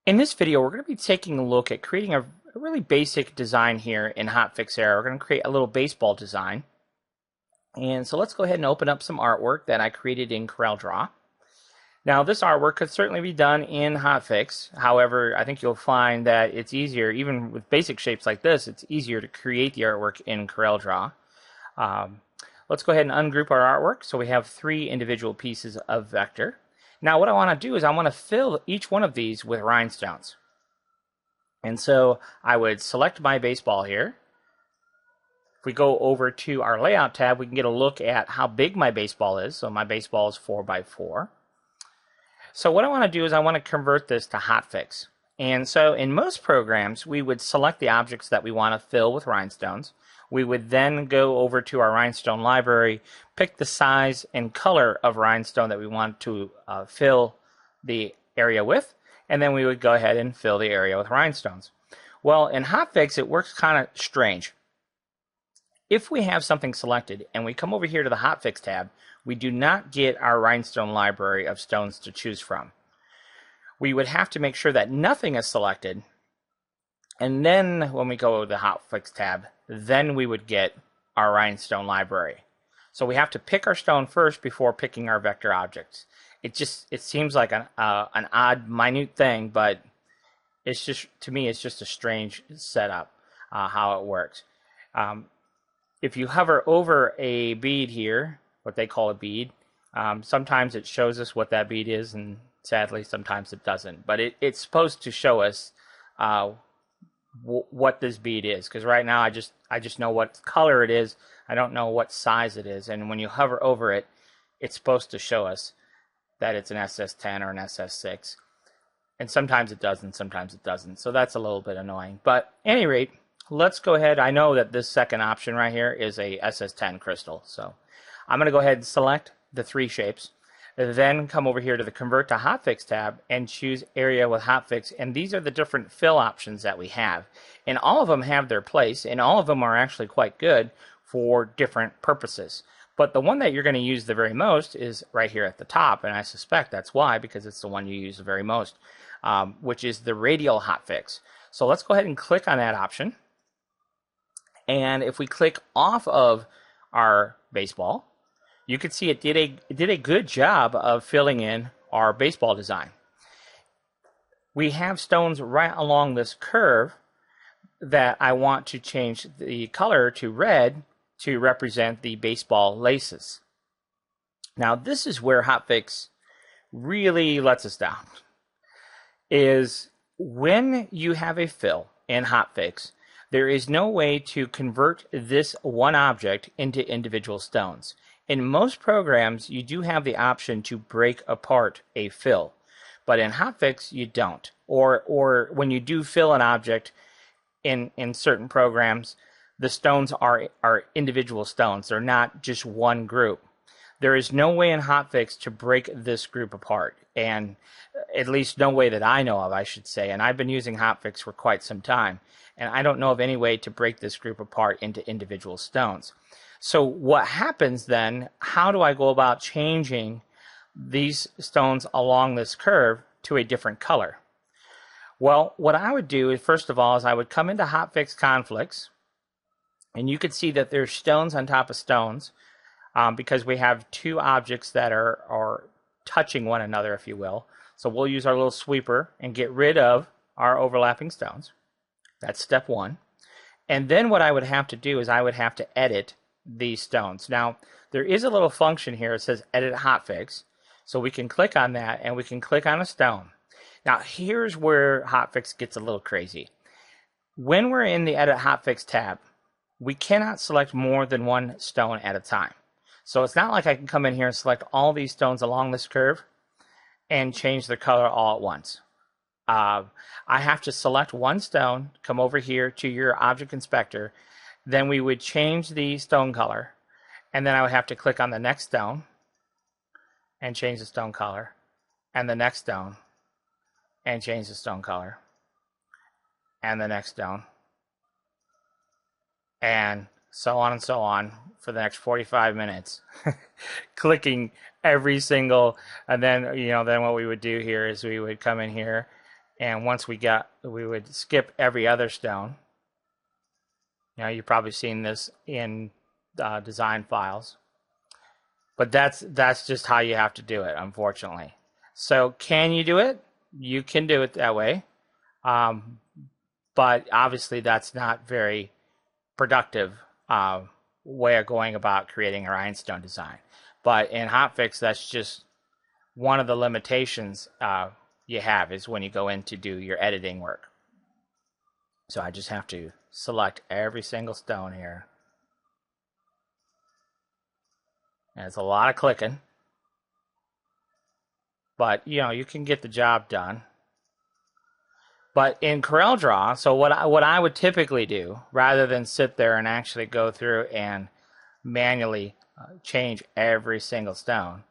In this video, we're going to be taking a look at creating a really basic design here in HotFix Era. We're going to create a little baseball design. And so let's go ahead and open up some artwork that I created in CorelDRAW. Now, this artwork could certainly be done in HotFix. However, I think you'll find that it's easier, even with basic shapes like this, it's easier to create the artwork in CorelDRAW. Let's go ahead and ungroup our artwork. So we have 3 individual pieces of vector. Now what I want to do is I want to fill each one of these with rhinestones. And so I would select my baseball here. If we go over to our layout tab, we can get a look at how big my baseball is. So my baseball is 4x4. So what I want to do is I want to convert this to HotFix. And so in most programs, we would select the objects that we want to fill with rhinestones. We would then go over to our rhinestone library, pick the size and color of rhinestone that we want to fill the area with, and then we would go ahead and fill the area with rhinestones. Well, in HotFix, it works kind of strange. If we have something selected and we come over here to the HotFix tab, we do not get our rhinestone library of stones to choose from. We would have to make sure that nothing is selected, and then when we go to the HotFix tab, then we would get our rhinestone library. So we have to pick our stone first before picking our vector objects. It seems like an odd, minute thing, but it's just, to me, it's just a strange setup how it works. If you hover over a bead here, what they call a bead, sometimes it shows us what that bead is, and sadly, sometimes it doesn't. But it's supposed to show us what this bead is, because right now I just know what color it is. I don't know what size it is, and when you hover over it, it's supposed to show us that it's an SS10 or an SS6, and sometimes it does and sometimes it doesn't, so that's a little bit annoying. But at any rate, let's go ahead. I know that this second option right here is a SS10 crystal, so I'm going to go ahead and select the 3 shapes. Then come over here to the Convert to HotFix tab and choose Area with HotFix. And these are the different fill options that we have. And all of them have their place, and all of them are actually quite good for different purposes. But the one that you're going to use the very most is right here at the top, and I suspect that's why, because it's the one you use the very most, which is the Radial HotFix. So let's go ahead and click on that option. And if we click off of our baseball, you can see it did a good job of filling in our baseball design. We have stones right along this curve that I want to change the color to red to represent the baseball laces. Now this is where HotFix really lets us down, is when you have a fill in HotFix, there is no way to convert this one object into individual stones. In most programs, you do have the option to break apart a fill, but in HotFix, you don't. Or when you do fill an object in certain programs, the stones are individual stones. They're not just one group. There is no way in HotFix to break this group apart, and at least no way that I know of, I should say. And I've been using HotFix for quite some time, and I don't know of any way to break this group apart into individual stones. So what happens then, how do I go about changing these stones along this curve to a different color? Well, what I would do is, first of all, is I would come into HotFix conflicts, and you can see that there's stones on top of stones because we have 2 objects that are touching one another, if you will. So we'll use our little sweeper and get rid of our overlapping stones. That's step 1. And then what I would have to do is I would have to edit these stones. Now, there is a little function here. It says Edit HotFix. So we can click on that and we can click on a stone. Now, here's where HotFix gets a little crazy. When we're in the Edit HotFix tab, we cannot select more than 1 stone at a time. So it's not like I can come in here and select all these stones along this curve and change their color all at once. I have to select 1 stone, come over here to your object inspector, then we would change the stone color, and then I would have to click on the next stone and change the stone color, and the next stone and change the stone color, and the next stone, and so on for the next 45 minutes, clicking every single, and then then what we would do here is we would come in here And once we would skip every other stone. You know, you've probably seen this in design files, but that's just how you have to do it, unfortunately. So can you do it? You can do it that way, but obviously that's not very productive way of going about creating a rhinestone design. But in HotFix, that's just one of the limitations you have, is when you go in to do your editing work. So I just have to select every single stone here. And it's a lot of clicking, but you know, you can get the job done. But in CorelDRAW, so what I would typically do, rather than sit there and actually go through and manually change every single stone,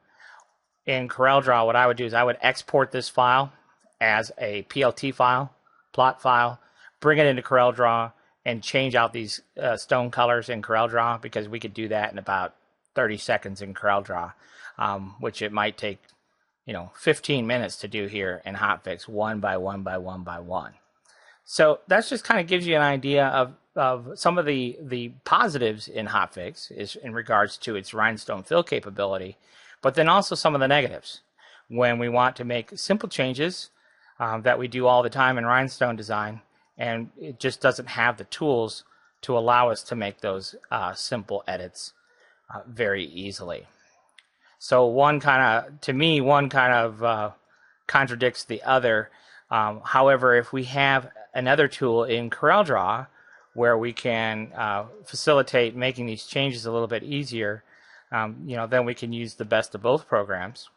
in CorelDRAW, what I would do is I would export this file as a PLT file, plot file, bring it into CorelDRAW, and change out these stone colors in CorelDRAW, because we could do that in about 30 seconds in CorelDRAW, which it might take 15 minutes to do here in HotFix, one by one by one by one. So that just kind of gives you an idea of some of the positives in HotFix is in regards to its rhinestone fill capability, but then also some of the negatives. When we want to make simple changes that we do all the time in rhinestone design, and it just doesn't have the tools to allow us to make those simple edits very easily. So one kind of contradicts the other. However, if we have another tool in CorelDRAW where we can facilitate making these changes a little bit easier, then we can use the best of both programs.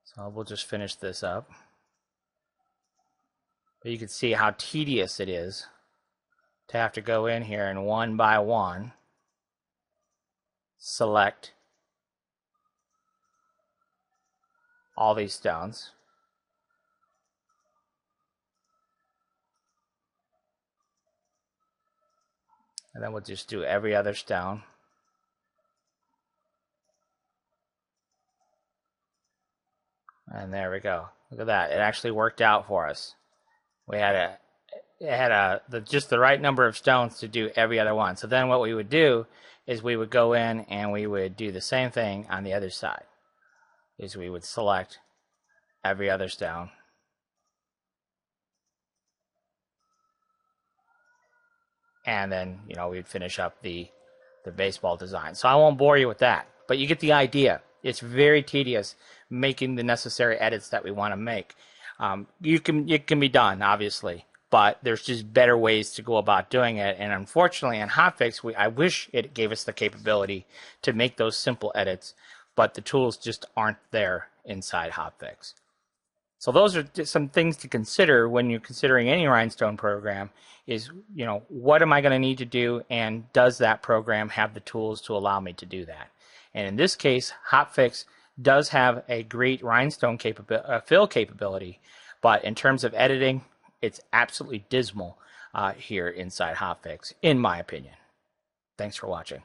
So we'll just finish this up. But you can see how tedious it is to have to go in here and one by one select all these stones. And then we'll just do every other stone. And there we go. Look at that. It actually worked out for us. We had just the right number of stones to do every other one. So then what we would do is we would go in and we would do the same thing on the other side. Is we would select every other stone. And then, we'd finish up the baseball design. So I won't bore you with that, but you get the idea. It's very tedious making the necessary edits that we want to make. It can be done, obviously, but there's just better ways to go about doing it. And unfortunately, in HotFix, I wish it gave us the capability to make those simple edits, but the tools just aren't there inside HotFix. So those are just some things to consider when you're considering any rhinestone program is, what am I going to need to do, and does that program have the tools to allow me to do that? And in this case, HotFix does have a great rhinestone fill capability, but in terms of editing, it's absolutely dismal here inside HotFix, in my opinion. Thanks for watching.